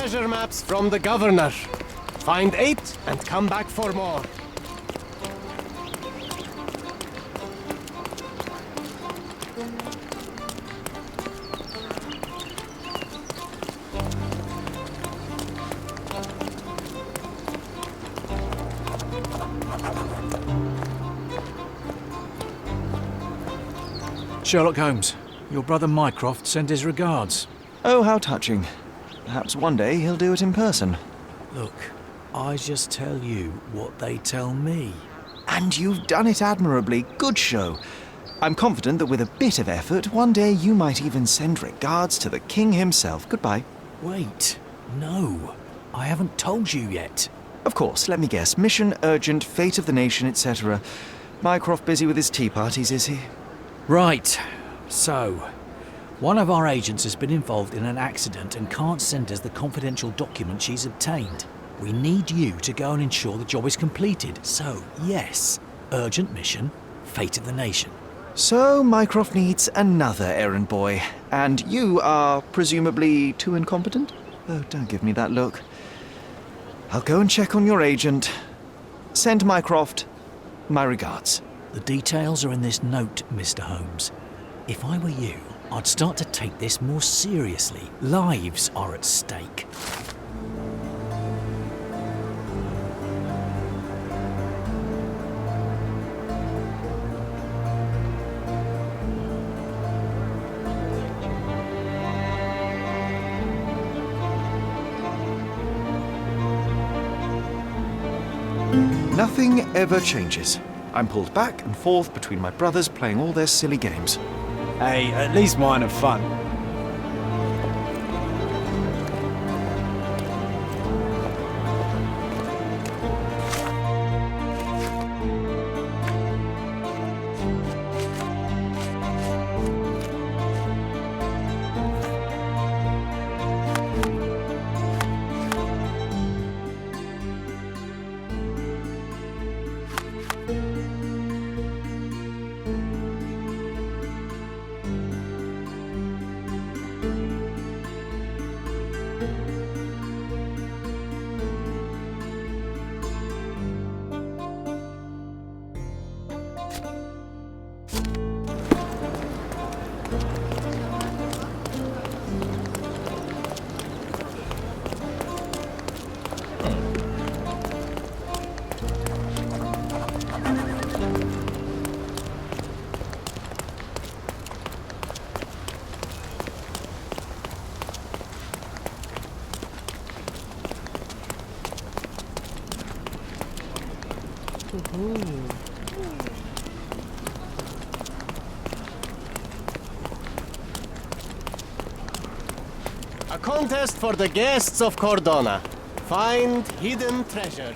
treasure maps from the governor. Find 8 and come back for more. Sherlock Holmes, your brother Mycroft sent his regards. Oh, how touching. Perhaps one day he'll do it in person. Look, I just tell you what they tell me. And you've done it admirably. Good show. I'm confident that with a bit of effort, one day you might even send regards to the king himself. Goodbye. Wait, no. I haven't told you yet. Of course, let me guess. Mission urgent, fate of the nation, etc. Mycroft busy with his tea parties, is he? Right. So, one of our agents has been involved in an accident and can't send us the confidential document she's obtained. We need you to go and ensure the job is completed. So, yes, urgent mission, fate of the nation. So, Mycroft needs another errand boy. And you are presumably too incompetent? Oh, don't give me that look. I'll go and check on your agent. Send Mycroft my regards. The details are in this note, Mr. Holmes. If I were you, I'd start to take this more seriously. Lives are at stake. Nothing ever changes. I'm pulled back and forth between my brothers playing all their silly games. Hey, at least mine are fun. A contest for the guests of Cordona. Find hidden treasure.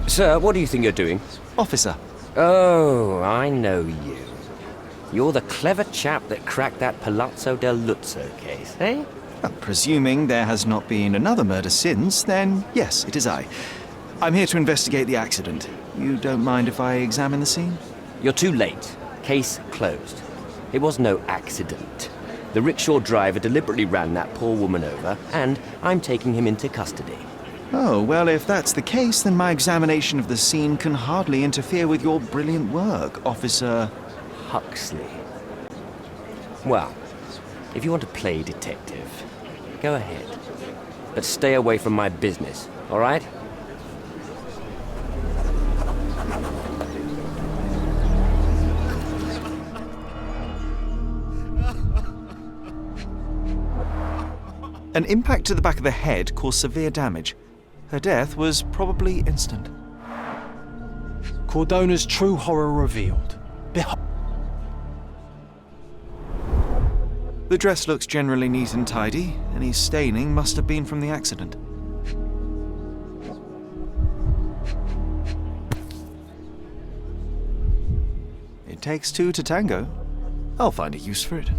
Sir, what do you think you're doing? Officer. Oh, I know you. You're the clever chap that cracked that Palazzo del Luzzo case, eh? Well, presuming there has not been another murder since, then yes, it is I. I'm here to investigate the accident. You don't mind if I examine the scene? You're too late. Case closed. It was no accident. The rickshaw driver deliberately ran that poor woman over, and I'm taking him into custody. Oh, well, if that's the case, then my examination of the scene can hardly interfere with your brilliant work, Officer Huxley. Well, if you want to play detective, go ahead. But stay away from my business, all right? An impact to the back of the head caused severe damage. Her death was probably instant. Cordona's true horror revealed. The dress looks generally neat and tidy. Any staining must have been from the accident. It takes two to tango. I'll find a use for it.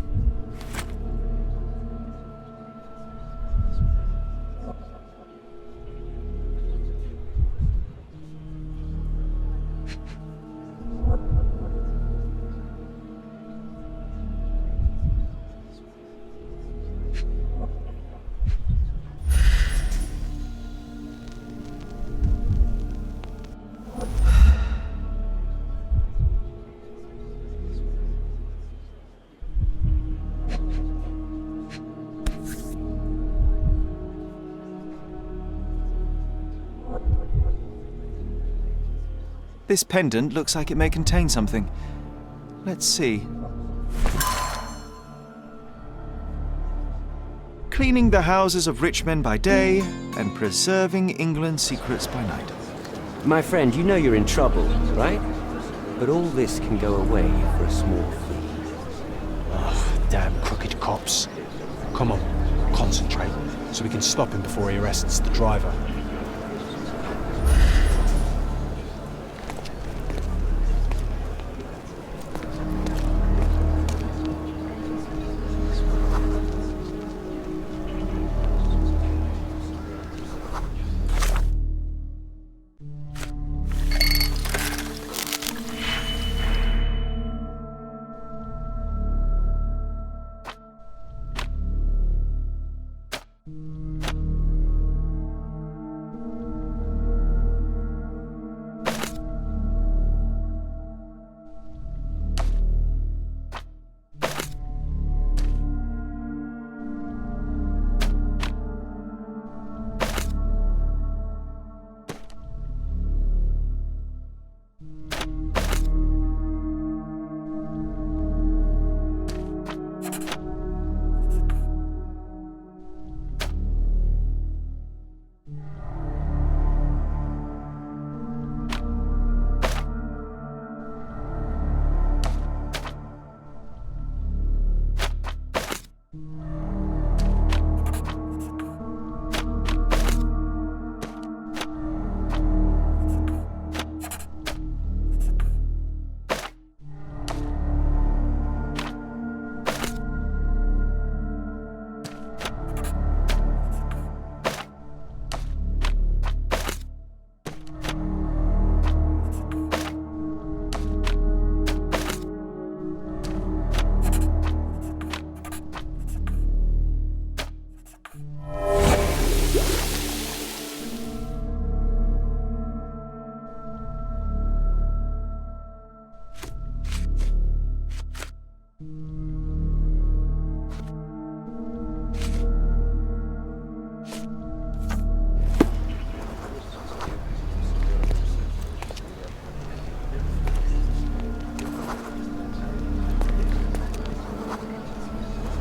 This pendant looks like it may contain something. Let's see. Cleaning the houses of rich men by day and preserving England's secrets by night. My friend, you know you're in trouble, right? But all this can go away for a small fee. Oh, damn crooked cops. Come on, concentrate, so we can stop him before he arrests the driver.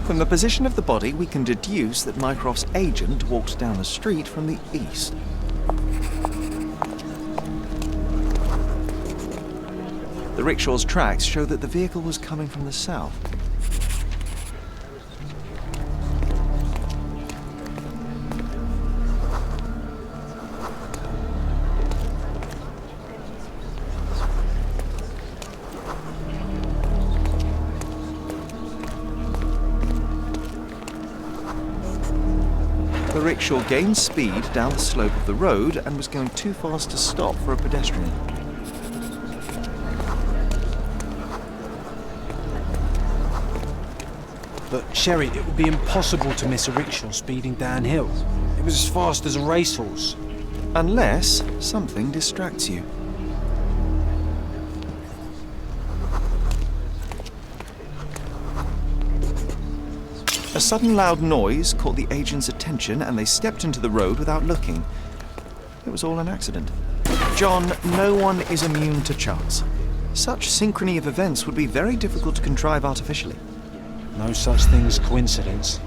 From the position of the body, we can deduce that Mycroft's agent walked down the street from the east. The rickshaw's tracks show that the vehicle was coming from the south. The rickshaw gained speed down the slope of the road and was going too fast to stop for a pedestrian. But, Sherry, it would be impossible to miss a rickshaw speeding downhill. It was as fast as a racehorse. Unless something distracts you. A sudden loud noise caught the agent's attention and they stepped into the road without looking. It was all an accident. John, no one is immune to chance. Such synchrony of events would be very difficult to contrive artificially. No such thing as coincidence.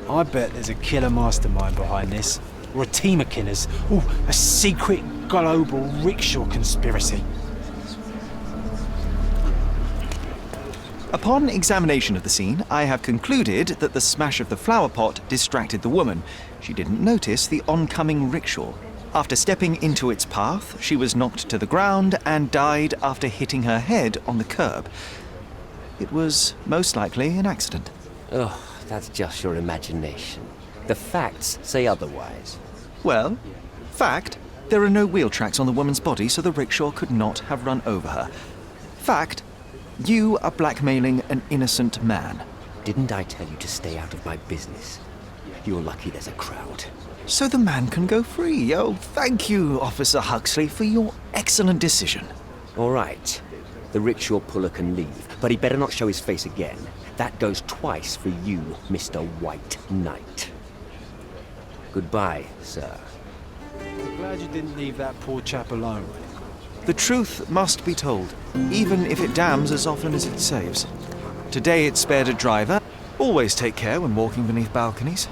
I bet there's a killer mastermind behind this. Or a team of killers. Ooh, a secret global rickshaw conspiracy. Upon examination of the scene, I have concluded that the smash of the flower pot distracted the woman. She didn't notice the oncoming rickshaw. After stepping into its path, she was knocked to the ground and died after hitting her head on the curb. It was most likely an accident. Oh, that's just your imagination. The facts say otherwise. Well, fact, there are no wheel tracks on the woman's body, so the rickshaw could not have run over her. Fact, you are blackmailing an innocent man. Didn't I tell you to stay out of my business? You're lucky there's a crowd. So the man can go free. Oh, thank you, Officer Huxley, for your excellent decision. All right. The rickshaw puller can leave, but he better not show his face again. That goes twice for you, Mr. White Knight. Goodbye, sir. I'm glad you didn't leave that poor chap alone. The truth must be told, even if it damns as often as it saves. Today it spared a driver. Always take care when walking beneath balconies.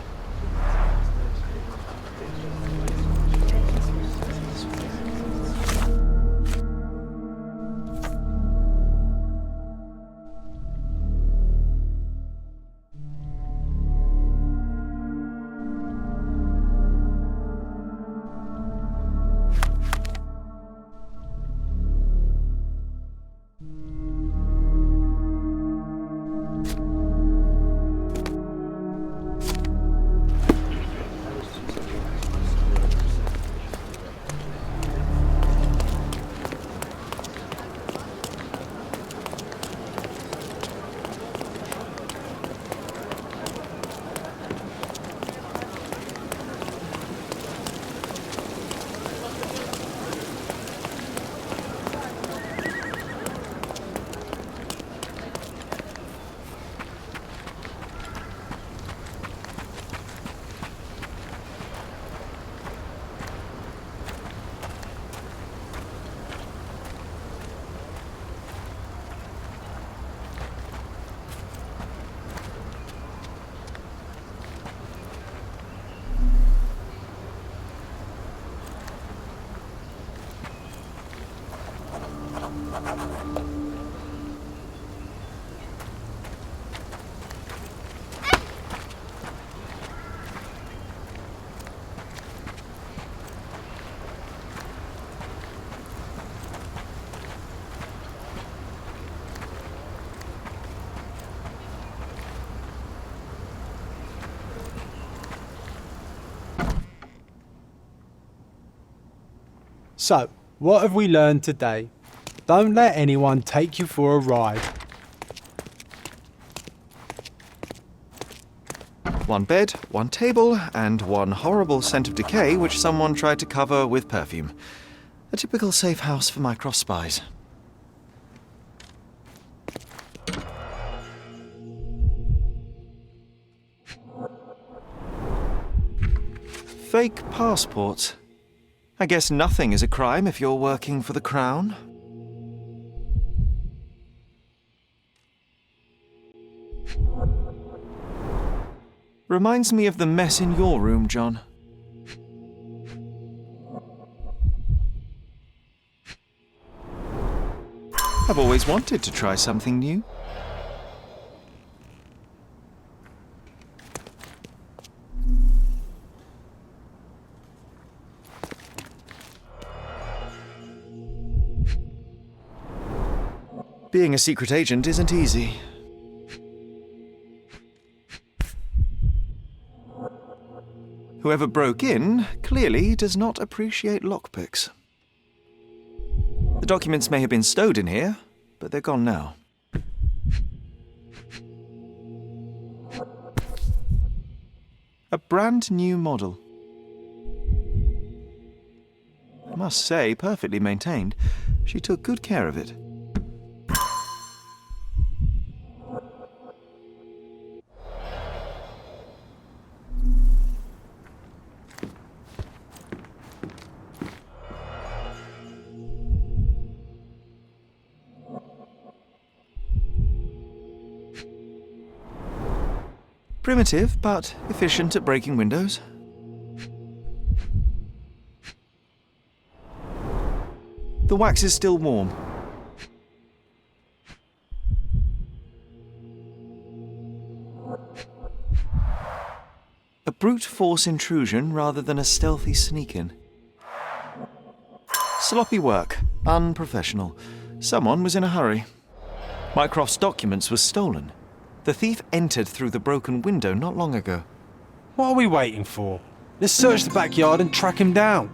So, what have we learned today? Don't let anyone take you for a ride. One bed, one table, and one horrible scent of decay which someone tried to cover with perfume. A typical safe house for Mycroft spies. Fake passports. I guess nothing is a crime if you're working for the Crown. Reminds me of the mess in your room, John. I've always wanted to try something new. Being a secret agent isn't easy. Whoever broke in clearly does not appreciate lockpicks. The documents may have been stowed in here, but they're gone now. A brand new model. I must say, perfectly maintained. She took good care of it. Primitive, but efficient at breaking windows. The wax is still warm. A brute force intrusion rather than a stealthy sneak-in. Sloppy work. Unprofessional. Someone was in a hurry. Mycroft's documents were stolen. The thief entered through the broken window not long ago. What are we waiting for? Let's search the backyard and track him down.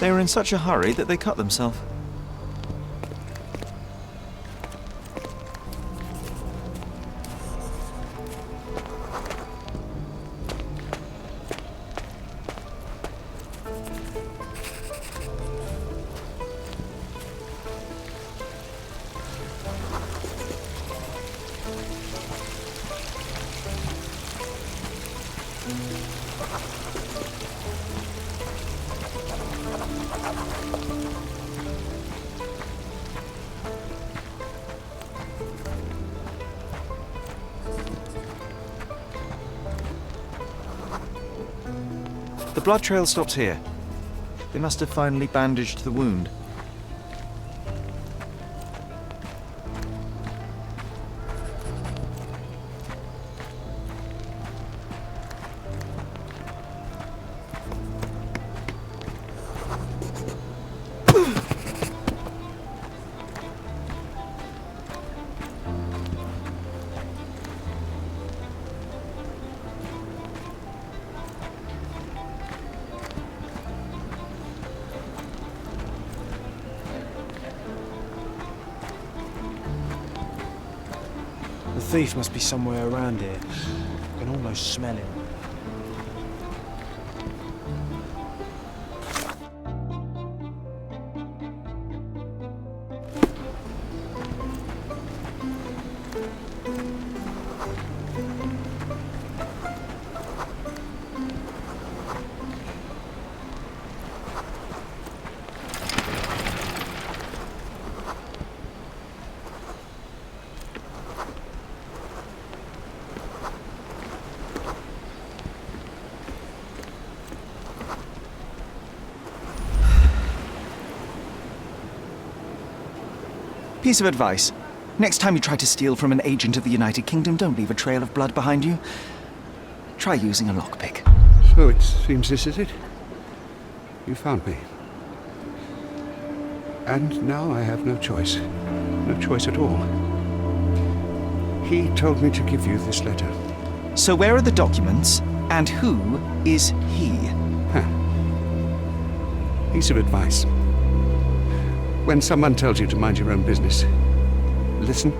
They were in such a hurry that they cut themselves. The blood trail stops here. They must have finally bandaged the wound. The thief must be somewhere around here. I can almost smell him. Piece of advice. Next time you try to steal from an agent of the United Kingdom, don't leave a trail of blood behind you. Try using a lockpick. So it seems this is it. You found me. And now I have no choice. No choice at all. He told me to give you this letter. So where are the documents, and who is he? Huh. Piece of advice. When someone tells you to mind your own business, listen.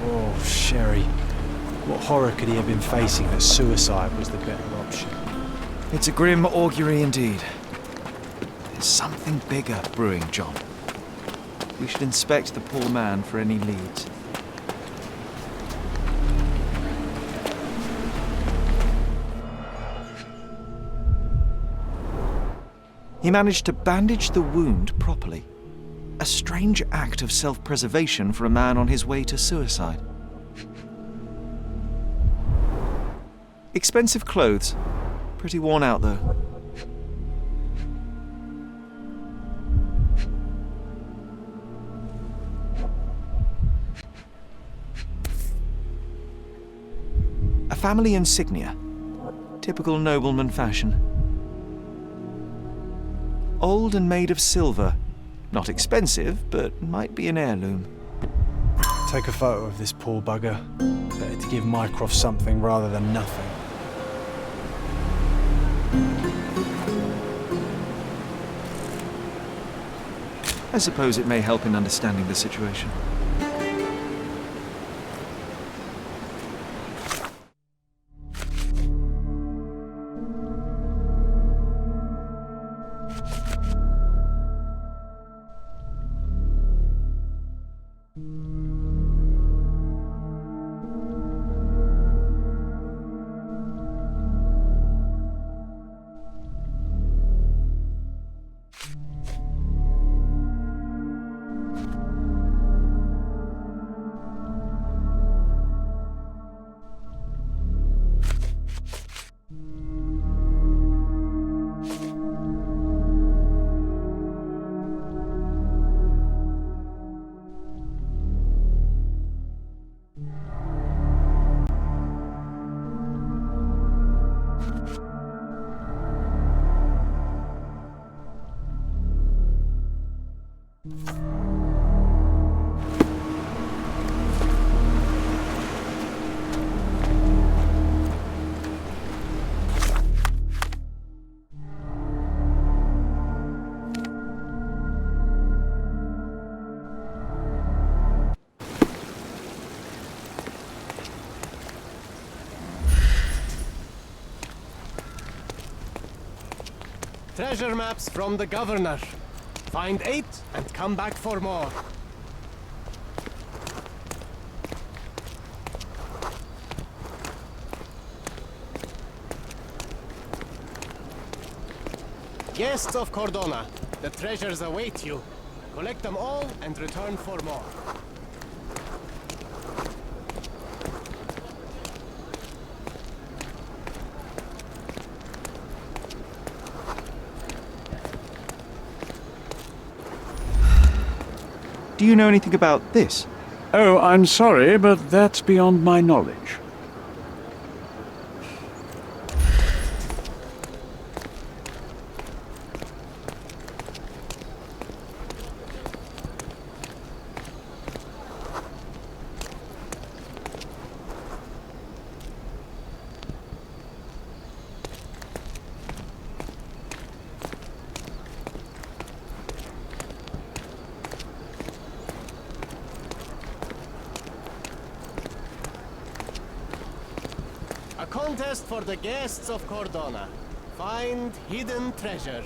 Oh, Sherry. What horror could he have been facing that suicide was the better option? It's a grim augury indeed. There's something bigger brewing, John. We should inspect the poor man for any leads. He managed to bandage the wound properly. A strange act of self-preservation for a man on his way to suicide. Expensive clothes. Pretty worn out, though. A family insignia. Typical nobleman fashion. Old and made of silver. Not expensive, but might be an heirloom. Take a photo of this poor bugger. Better to give Mycroft something rather than nothing. I suppose it may help in understanding the situation. Treasure maps from the governor. Find 8 and come back for more. Guests of Cordona, the treasures await you. Collect them all and return for more. Do you know anything about this? Oh, I'm sorry, but that's beyond my knowledge. A contest for the guests of Cordona. Find hidden treasure.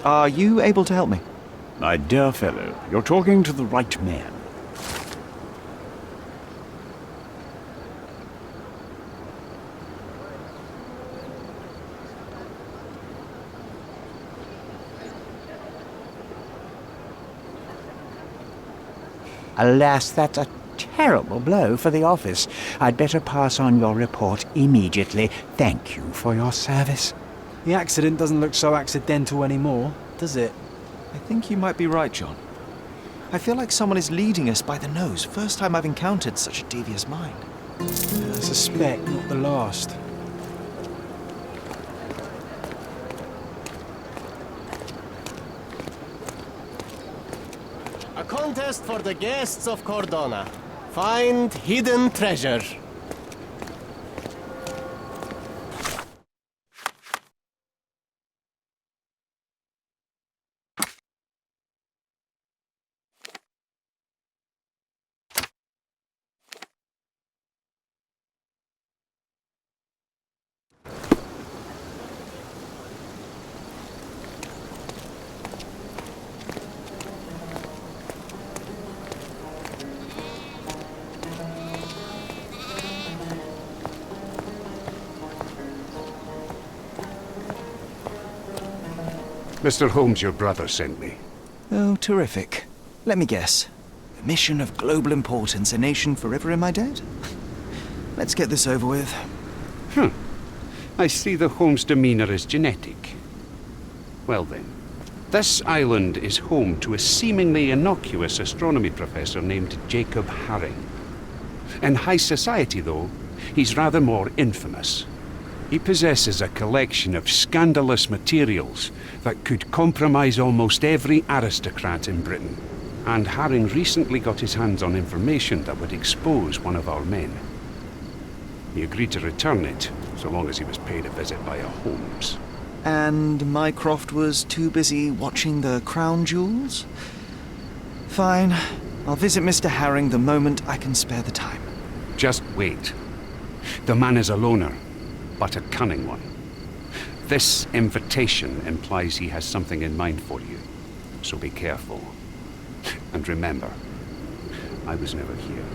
Are you able to help me? My dear fellow, you're talking to the right man. Alas, that's a terrible blow for the office. I'd better pass on your report immediately. Thank you for your service. The accident doesn't look so accidental anymore, does it? I think you might be right, John. I feel like someone is leading us by the nose. First time I've encountered such a devious mind. I suspect not the last. A contest for the guests of Cordona. Find hidden treasure. Mr. Holmes, your brother sent me. Oh, terrific. Let me guess. A mission of global importance, a nation forever in my debt? Let's get this over with. I see the Holmes demeanor is genetic. Well then, this island is home to a seemingly innocuous astronomy professor named Jacob Haring. In high society, though, he's rather more infamous. He possesses a collection of scandalous materials that could compromise almost every aristocrat in Britain. And Haring recently got his hands on information that would expose one of our men. He agreed to return it, so long as he was paid a visit by a Holmes. And Mycroft was too busy watching the crown jewels? Fine. I'll visit Mr. Haring the moment I can spare the time. Just wait. The man is a loner, but a cunning one. This invitation implies he has something in mind for you, so be careful. And remember, I was never here.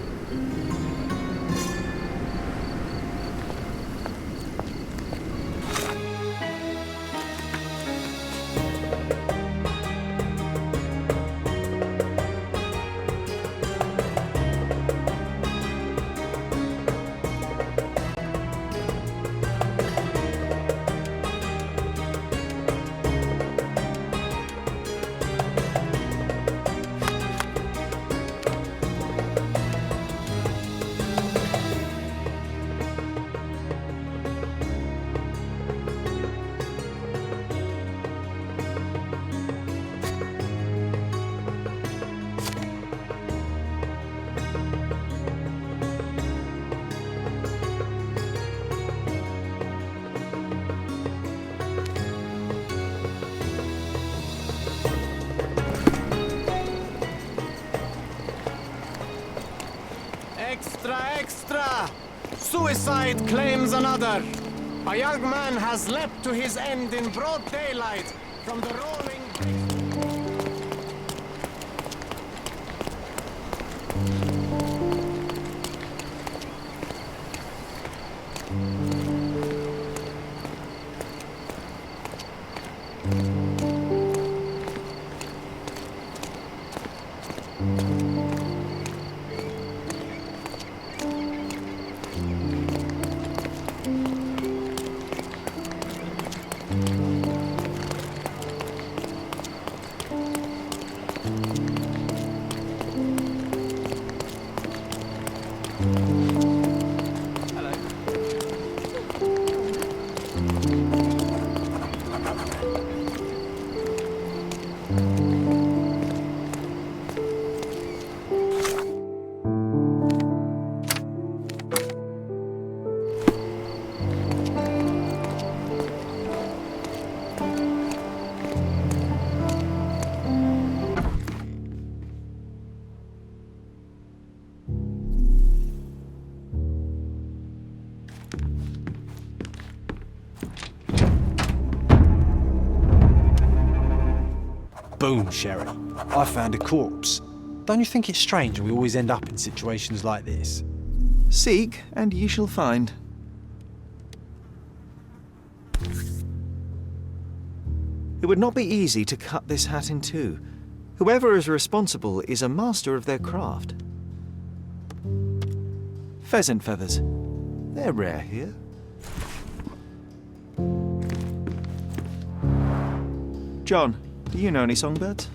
Extra, extra! Suicide claims another. A young man has leapt to his end in broad daylight from the rolling... Boom, Sherry. I found a corpse. Don't you think it's strange we always end up in situations like this? Seek, and ye shall find. It would not be easy to cut this hat in two. Whoever is responsible is a master of their craft. Pheasant feathers. They're rare here. John, do you know any songbirds?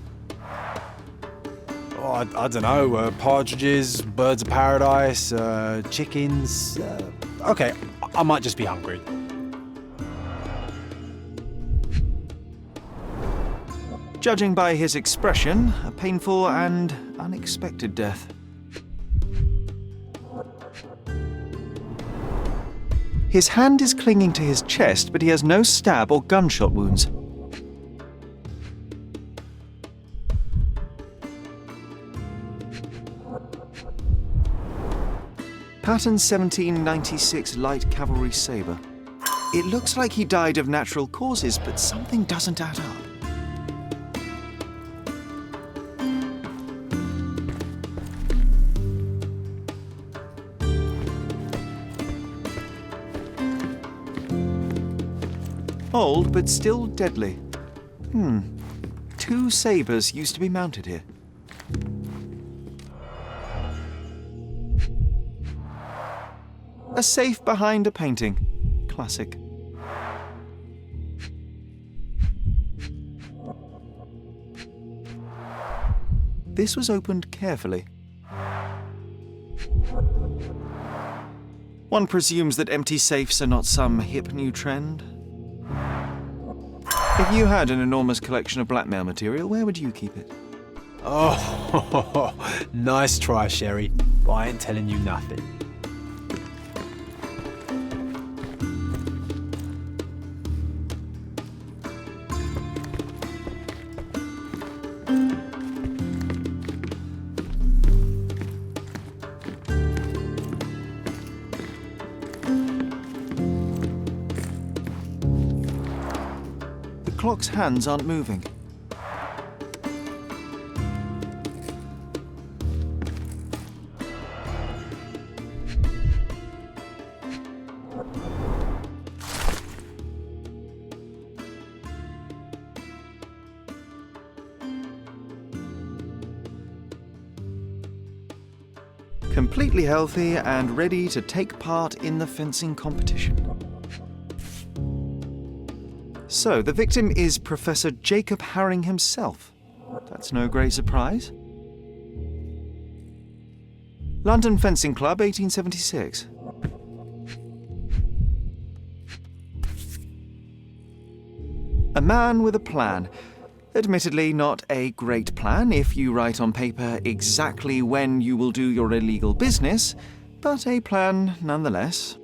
Oh, I don't know. Partridges, birds of paradise, chickens. Okay, I might just be hungry. Judging by his expression, a painful and unexpected death. His hand is clinging to his chest, but he has no stab or gunshot wounds. Pattern 1796 light cavalry saber. It looks like he died of natural causes, but something doesn't add up. Old, but still deadly. 2 sabers used to be mounted here. A safe behind a painting. Classic. This was opened carefully. One presumes that empty safes are not some hip new trend. If you had an enormous collection of blackmail material, where would you keep it? Oh, nice try, Sherry, but I ain't telling you nothing. The clock's hands aren't moving. Completely healthy and ready to take part in the fencing competition. So, the victim is Professor Jacob Haring himself. That's no great surprise. London Fencing Club, 1876. A man with a plan. Admittedly, not a great plan if you write on paper exactly when you will do your illegal business, but a plan nonetheless.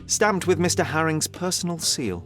Stamped with Mr. Haring's personal seal.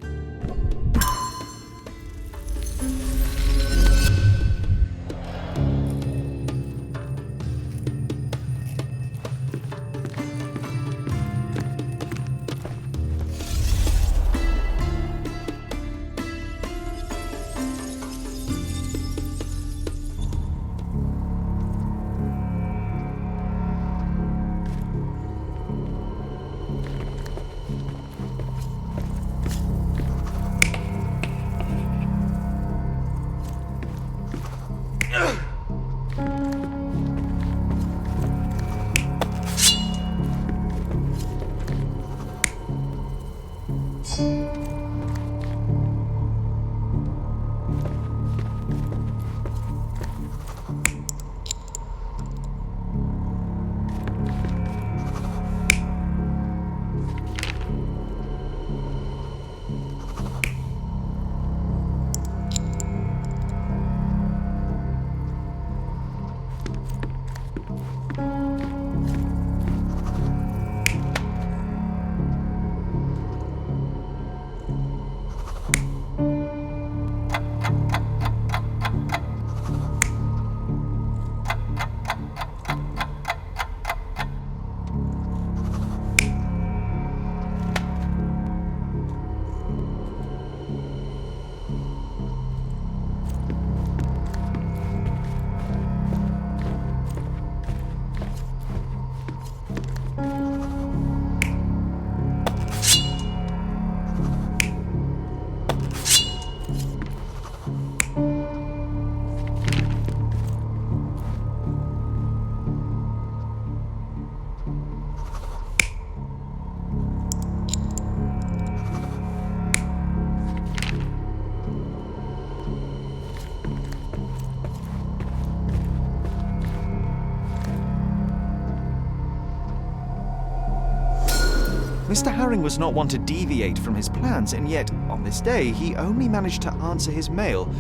Mr. Herring was not one to deviate from his plans, and yet, on this day, he only managed to answer his mail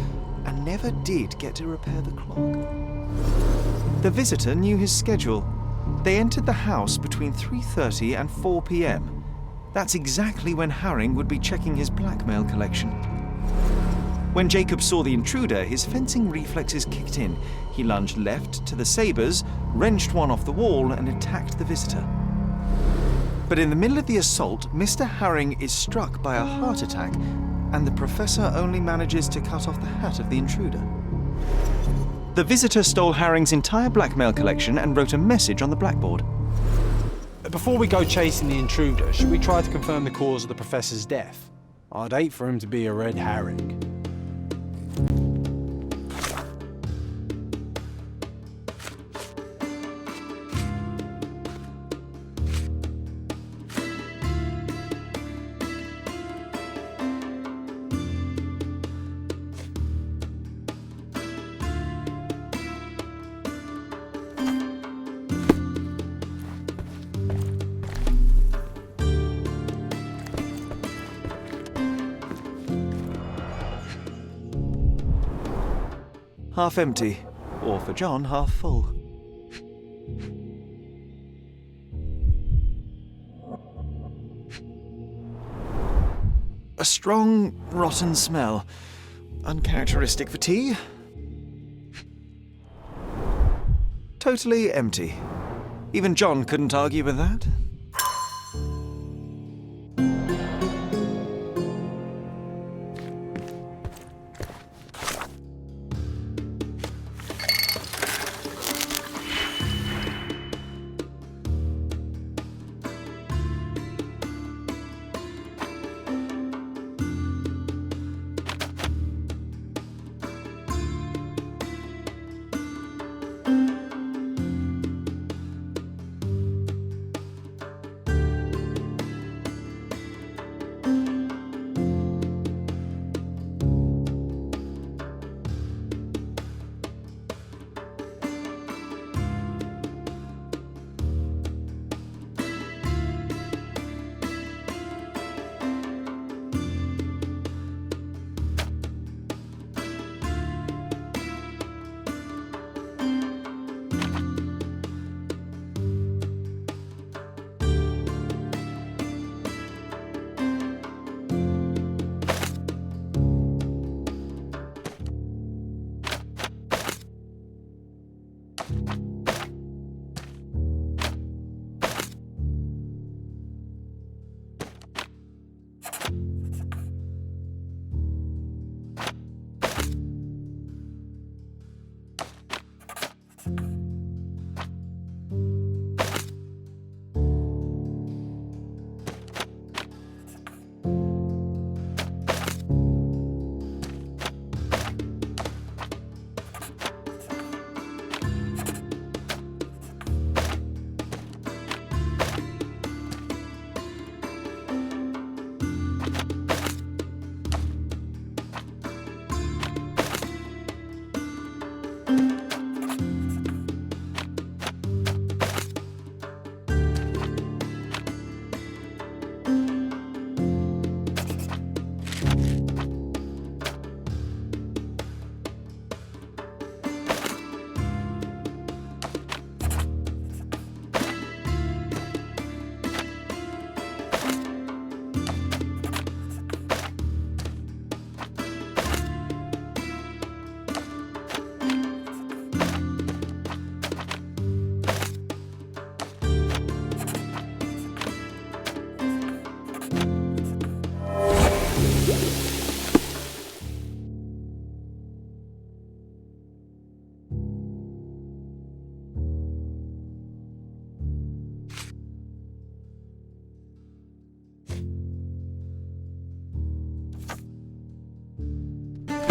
and never did get to repair the clock. The visitor knew his schedule. They entered the house between 3:30 and 4 p.m. That's exactly when Herring would be checking his blackmail collection. When Jacob saw the intruder, his fencing reflexes kicked in. He lunged left to the sabers, wrenched one off the wall, and attacked the visitor. But in the middle of the assault, Mr. Herring is struck by a heart attack, and the professor only manages to cut off the hat of the intruder. The visitor stole Herring's entire blackmail collection and wrote a message on the blackboard. Before we go chasing the intruder, should we try to confirm the cause of the professor's death? I'd hate for him to be a red herring. Half empty, or for John, half full. A strong, rotten smell. Uncharacteristic for tea. Totally empty. Even John couldn't argue with that.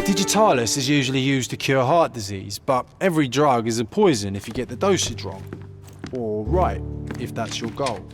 Digitalis is usually used to cure heart disease, but every drug is a poison if you get the dosage wrong. Or right, if that's your goal.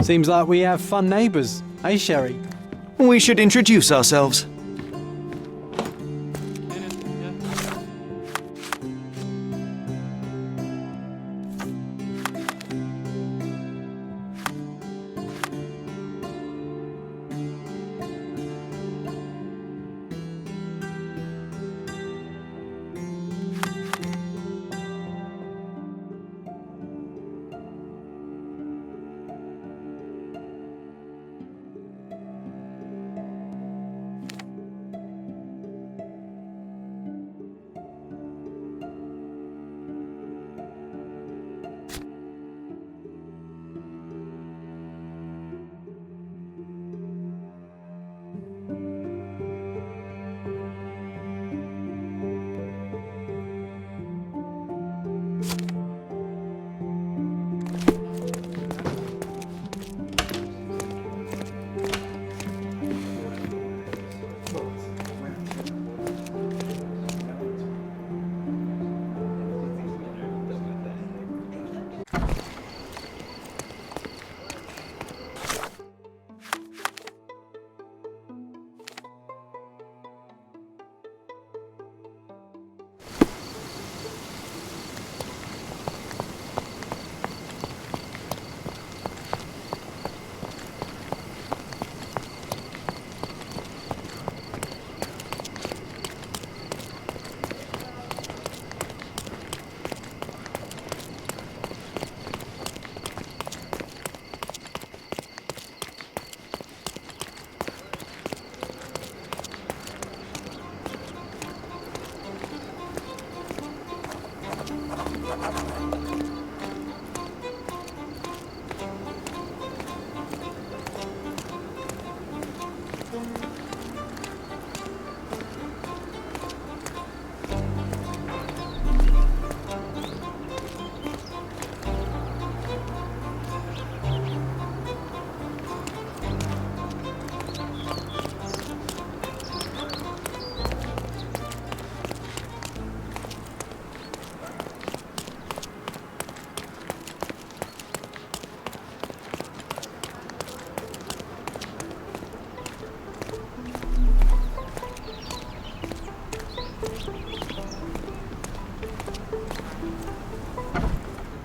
Seems like we have fun neighbours, eh, Sherry? We should introduce ourselves.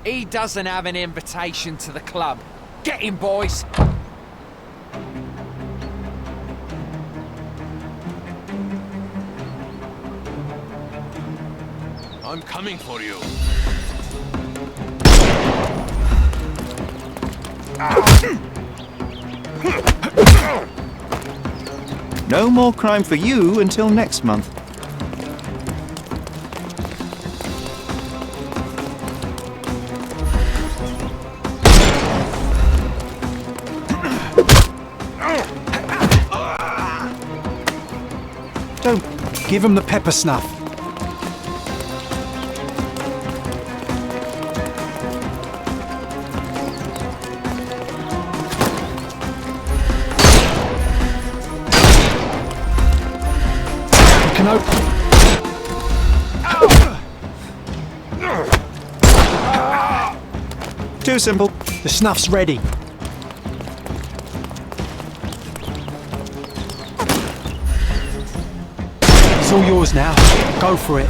He doesn't have an invitation to the club. Get him, boys! I'm coming for you. No more crime for you until next month. Don't give him the pepper snuff. You can open. Too simple. The snuff's ready. It's all yours now. Go for it.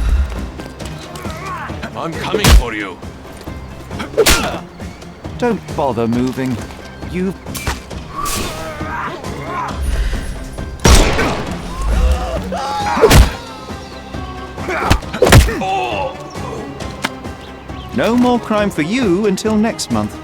I'm coming for you. Don't bother moving. You... No more crime for you until next month.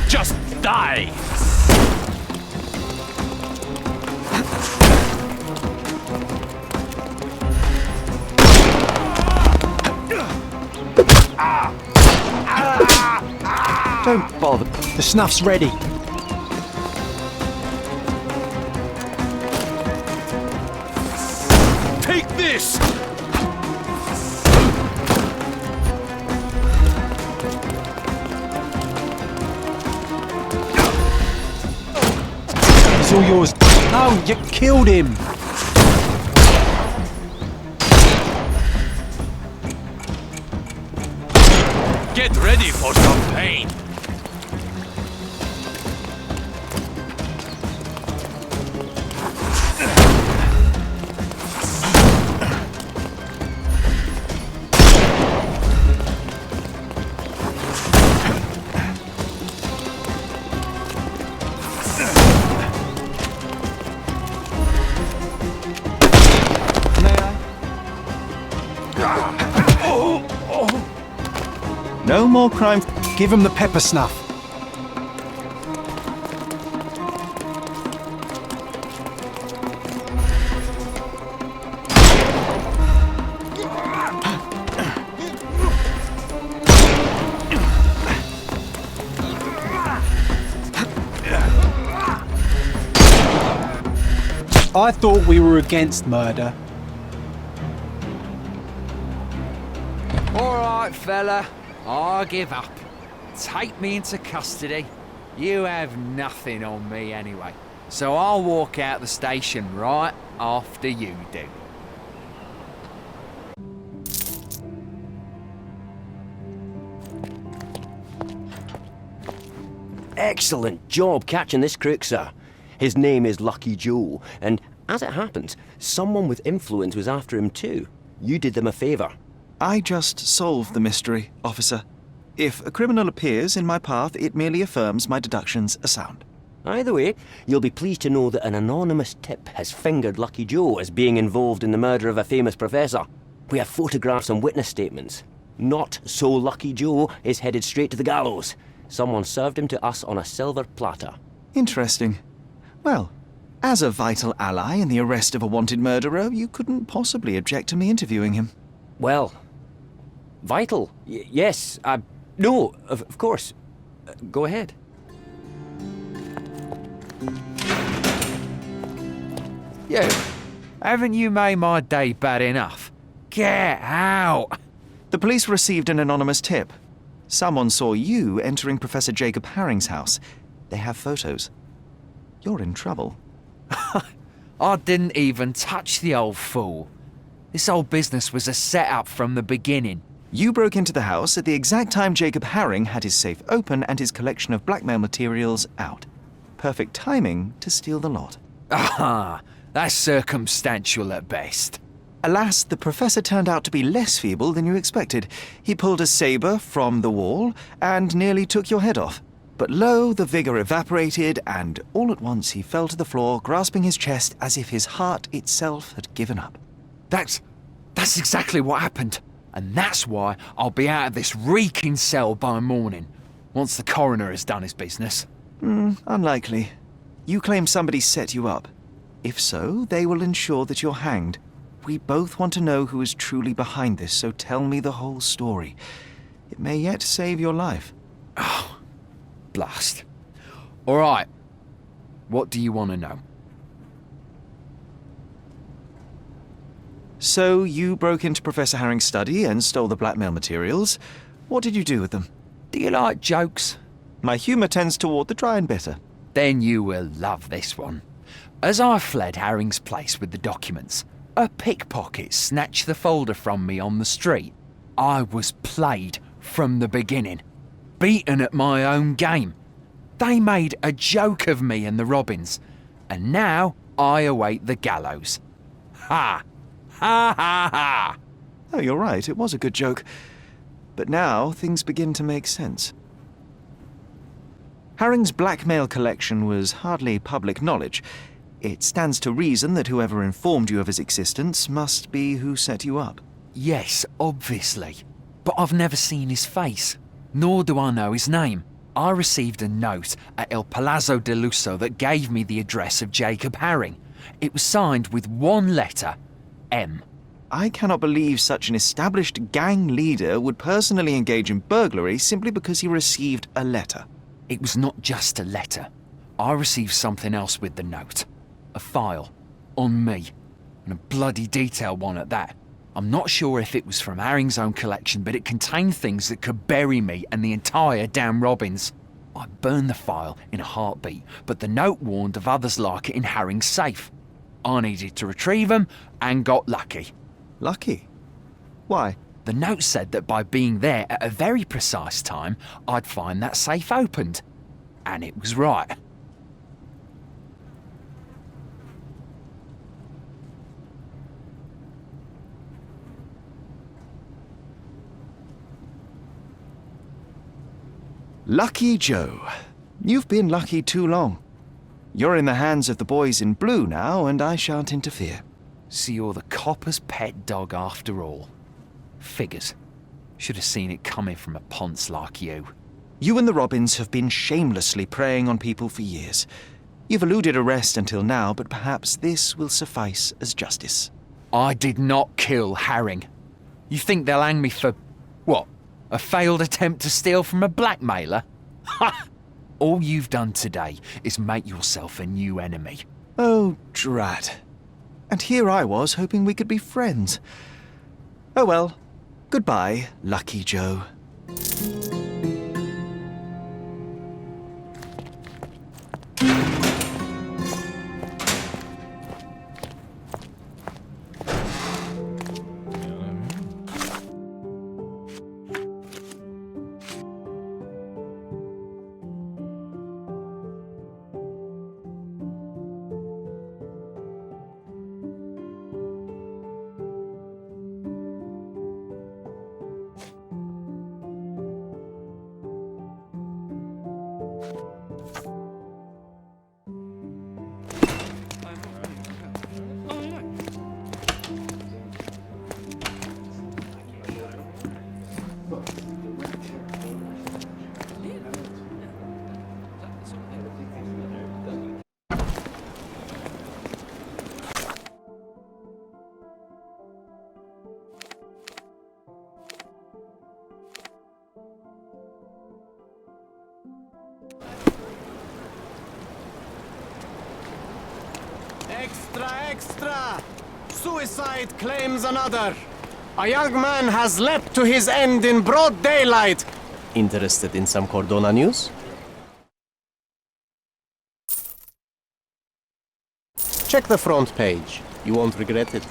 Just die! Don't bother. The snuff's ready. Take this! It's all yours. No, you killed him. Get ready for some pain! No more crime. Give him the pepper snuff. I thought we were against murder. All right, fella. I give up. Take me into custody. You have nothing on me anyway. So I'll walk out the station right after you do. Excellent job catching this crook, sir. His name is Lucky Joe, and as it happens, someone with influence was after him too. You did them a favour. I just solved the mystery, officer. If a criminal appears in my path, it merely affirms my deductions are sound. Either way, you'll be pleased to know that an anonymous tip has fingered Lucky Joe as being involved in the murder of a famous professor. We have photographs and witness statements. Not so Lucky Joe is headed straight to the gallows. Someone served him to us on a silver platter. Interesting. Well, as a vital ally in the arrest of a wanted murderer, you couldn't possibly object to me interviewing him. Well, vital? Yes. No, of course. Go ahead. You, haven't you made my day bad enough? Get out! The police received an anonymous tip. Someone saw you entering Professor Jacob Haring's house. They have photos. You're in trouble. I didn't even touch the old fool. This whole business was a setup from the beginning. You broke into the house at the exact time Jacob Herring had his safe open and his collection of blackmail materials out. Perfect timing to steal the lot. Ah, that's circumstantial at best. Alas, the professor turned out to be less feeble than you expected. He pulled a saber from the wall and nearly took your head off. But lo, the vigor evaporated, and all at once he fell to the floor, grasping his chest as if his heart itself had given up. That's exactly what happened. And that's why I'll be out of this reeking cell by morning, once the coroner has done his business. Unlikely. You claim somebody set you up. If so, they will ensure that you're hanged. We both want to know who is truly behind this, so tell me the whole story. It may yet save your life. Oh, blast. All right. What do you want to know? So you broke into Professor Herring's study and stole the blackmail materials. What did you do with them? Do you like jokes? My humour tends toward the dry and bitter. Then you will love this one. As I fled Herring's place with the documents, a pickpocket snatched the folder from me on the street. I was played from the beginning, beaten at my own game. They made a joke of me and the Robins, and now I await the gallows. Ha! Ha ha ha! Oh, you're right, it was a good joke. But now things begin to make sense. Herring's blackmail collection was hardly public knowledge. It stands to reason that whoever informed you of his existence must be who set you up. Yes, obviously. But I've never seen his face, nor do I know his name. I received a note at El Palazzo de Lusso that gave me the address of Jacob Herring. It was signed with one letter, M. I cannot believe such an established gang leader would personally engage in burglary simply because he received a letter. It was not just a letter. I received something else with the note. A file. On me. And a bloody detailed one at that. I'm not sure if it was from Herring's own collection, but it contained things that could bury me and the entire damn Robins. I burned the file in a heartbeat, but the note warned of others like it in Herring's safe. I needed to retrieve them and got lucky. Lucky? Why? The note said that by being there at a very precise time, I'd find that safe opened. And it was right. Lucky Joe. You've been lucky too long. You're in the hands of the boys in blue now, and I shan't interfere. So you're the copper's pet dog after all. Figures. Should have seen it coming from a ponce like you. You and the Robins have been shamelessly preying on people for years. You've eluded arrest until now, but perhaps this will suffice as justice. I did not kill Herring. You think they'll hang me for, what, a failed attempt to steal from a blackmailer? Ha! All you've done today is make yourself a new enemy. Oh, drat. And here I was hoping we could be friends. Oh well. Goodbye, Lucky Joe. Extra, extra! Suicide claims another. A young man has leapt to his end in broad daylight. Interested in some Cordona news? Check the front page. You won't regret it.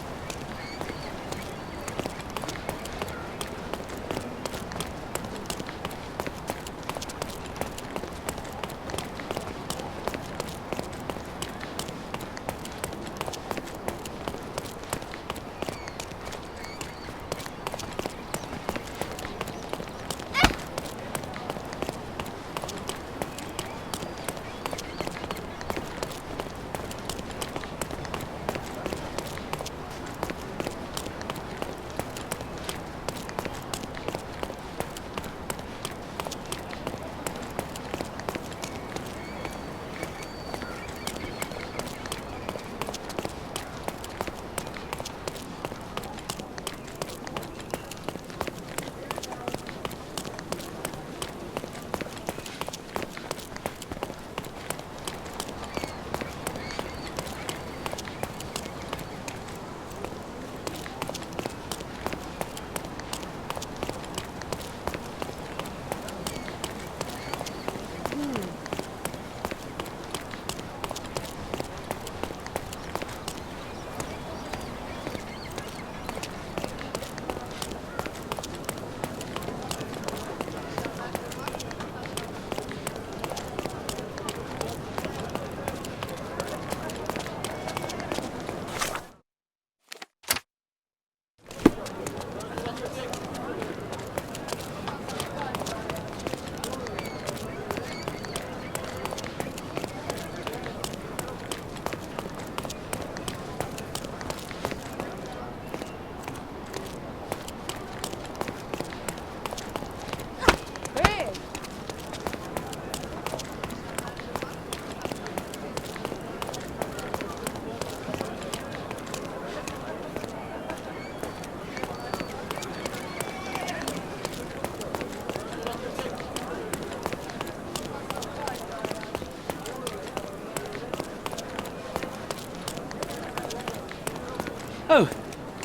Oh,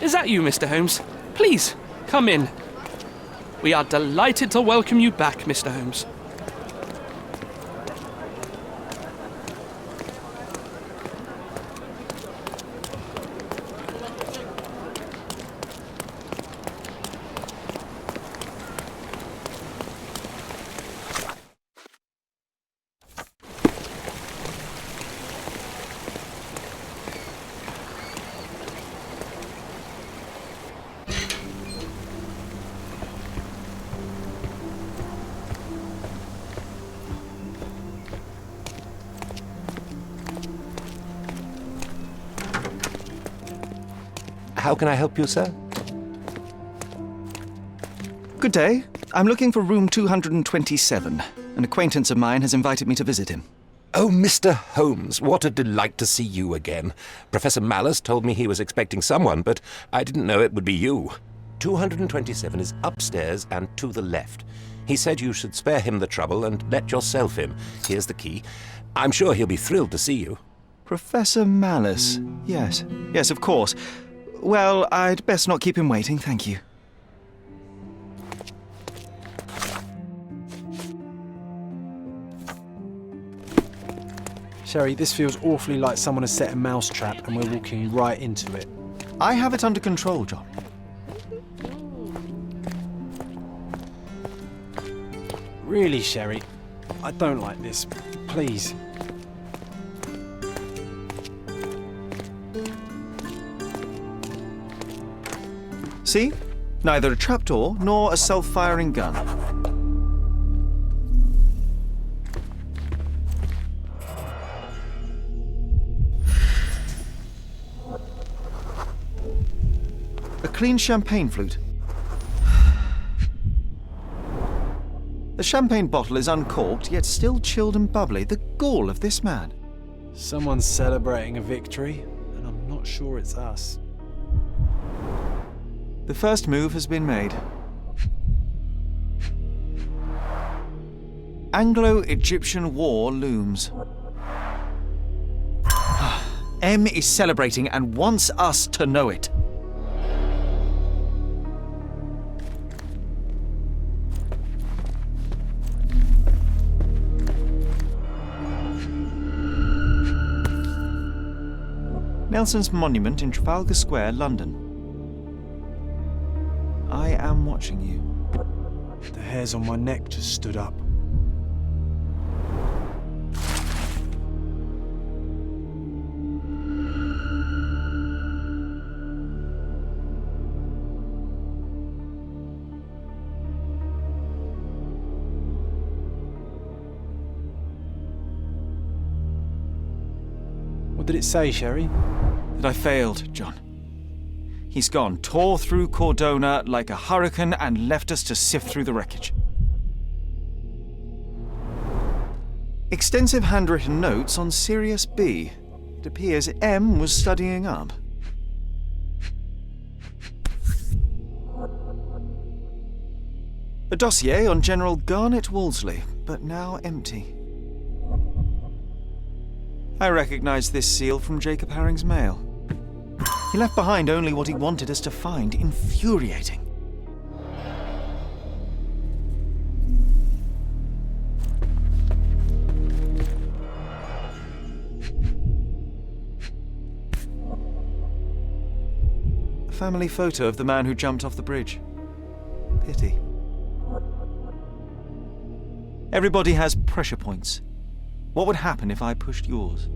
is that you, Mr. Holmes? Please, come in. We are delighted to welcome you back, Mr. Holmes. How can I help you, sir? Good day. I'm looking for room 227. An acquaintance of mine has invited me to visit him. Oh, Mr. Holmes, what a delight to see you again. Professor Malice told me he was expecting someone, but I didn't know it would be you. 227 is upstairs and to the left. He said you should spare him the trouble and let yourself in. Here's the key. I'm sure he'll be thrilled to see you. Professor Malice. Yes. Yes, of course. Well, I'd best not keep him waiting, thank you. Sherry, this feels awfully like someone has set a mousetrap and we're walking right into it. I have it under control, John. Really, Sherry? I don't like this. Please. See? Neither a trapdoor nor a self-firing gun. A clean champagne flute. The champagne bottle is uncorked, yet still chilled and bubbly. The gall of this man. Someone's celebrating a victory, and I'm not sure it's us. The first move has been made. Anglo-Egyptian war looms. M is celebrating and wants us to know it. Nelson's monument in Trafalgar Square, London. I am watching you. The hairs on my neck just stood up. What did it say, Sherry? That I failed, John. He's gone, tore through Cordona like a hurricane and left us to sift through the wreckage. Extensive handwritten notes on Sirius B. It appears M was studying up. A dossier on General Garnet Wolseley, but now empty. I recognize this seal from Jacob Haring's mail. He left behind only what he wanted us to find. Infuriating. A family photo of the man who jumped off the bridge. Pity. Everybody has pressure points. What would happen if I pushed yours?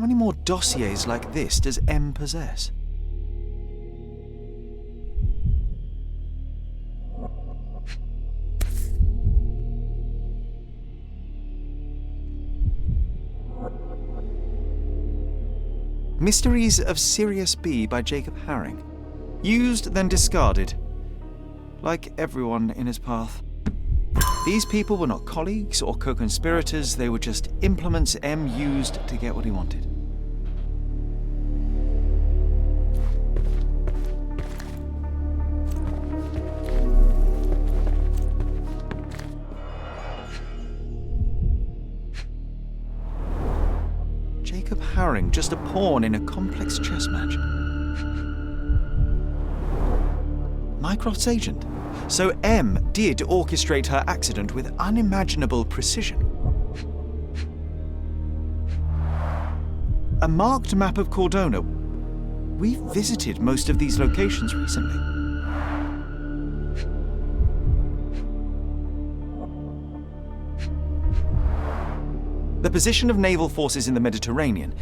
How many more dossiers like this does M possess? Mysteries of Sirius B by Jacob Haring. Used, then discarded. Like everyone in his path. These people were not colleagues or co-conspirators, they were just implements M used to get what he wanted. Jacob Haring, just a pawn in a complex chess match. Mycroft's agent. So M did orchestrate her accident with unimaginable precision. A marked map of Cordona. We've visited most of these locations recently. The position of naval forces in the Mediterranean.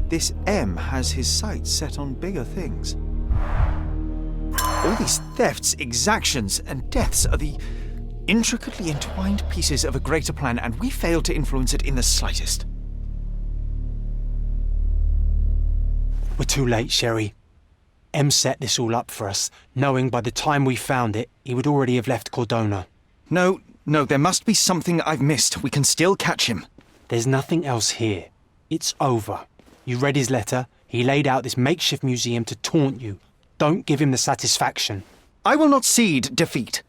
This M has his sights set on bigger things. All these thefts, exactions, and deaths are the intricately entwined pieces of a greater plan, and we failed to influence it in the slightest. We're too late, Sherry. M set this all up for us, knowing by the time we found it, he would already have left Cordona. No, there must be something I've missed. We can still catch him. There's nothing else here. It's over. You read his letter. He laid out this makeshift museum to taunt you. Don't give him the satisfaction. I will not cede defeat.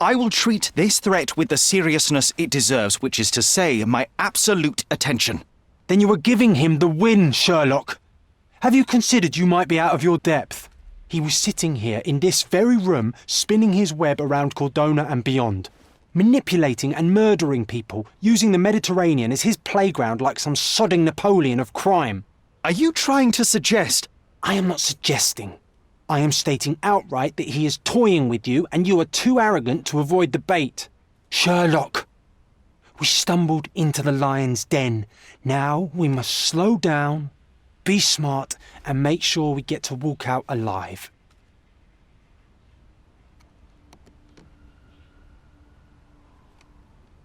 I will treat this threat with the seriousness it deserves, which is to say, my absolute attention. Then you were giving him the win, Sherlock. Have you considered you might be out of your depth? He was sitting here in this very room, spinning his web around Cordona and beyond, manipulating and murdering people, using the Mediterranean as his playground like some sodding Napoleon of crime. Are you trying to suggest? I am not suggesting. I am stating outright that he is toying with you and you are too arrogant to avoid the bait. Sherlock, we stumbled into the lion's den. Now we must slow down, be smart, and make sure we get to walk out alive.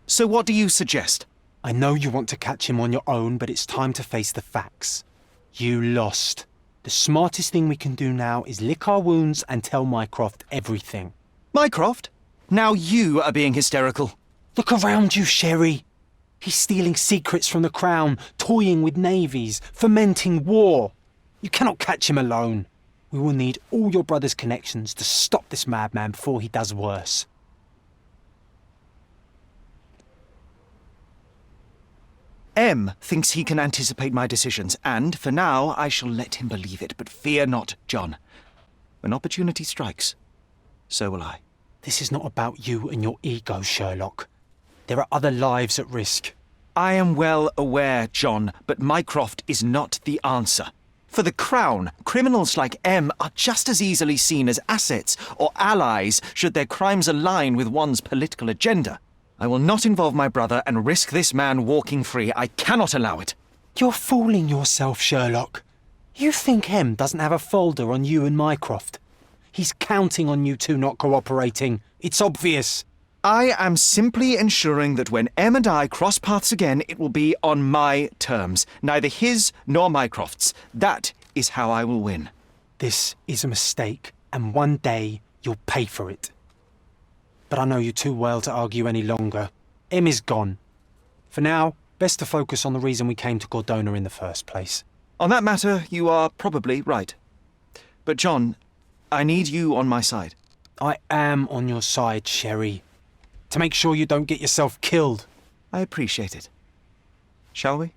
So what do you suggest? I know you want to catch him on your own, but it's time to face the facts. You lost. The smartest thing we can do now is lick our wounds and tell Mycroft everything. Mycroft? Now you are being hysterical. Look around you, Sherry. He's stealing secrets from the Crown, toying with navies, fomenting war. You cannot catch him alone. We will need all your brother's connections to stop this madman before he does worse. M thinks he can anticipate my decisions, and for now I shall let him believe it. But fear not, John. When opportunity strikes, so will I. This is not about you and your ego, Sherlock. There are other lives at risk. I am well aware, John, but Mycroft is not the answer. For the Crown, criminals like M are just as easily seen as assets or allies should their crimes align with one's political agenda. I will not involve my brother and risk this man walking free. I cannot allow it. You're fooling yourself, Sherlock. You think M doesn't have a folder on you and Mycroft? He's counting on you two not cooperating. It's obvious. I am simply ensuring that when M and I cross paths again, it will be on my terms, neither his nor Mycroft's. That is how I will win. This is a mistake, and one day you'll pay for it. But I know you too well to argue any longer. M is gone. For now, best to focus on the reason we came to Cordona in the first place. On that matter, you are probably right. But John, I need you on my side. I am on your side, Sherry. To make sure you don't get yourself killed. I appreciate it. Shall we?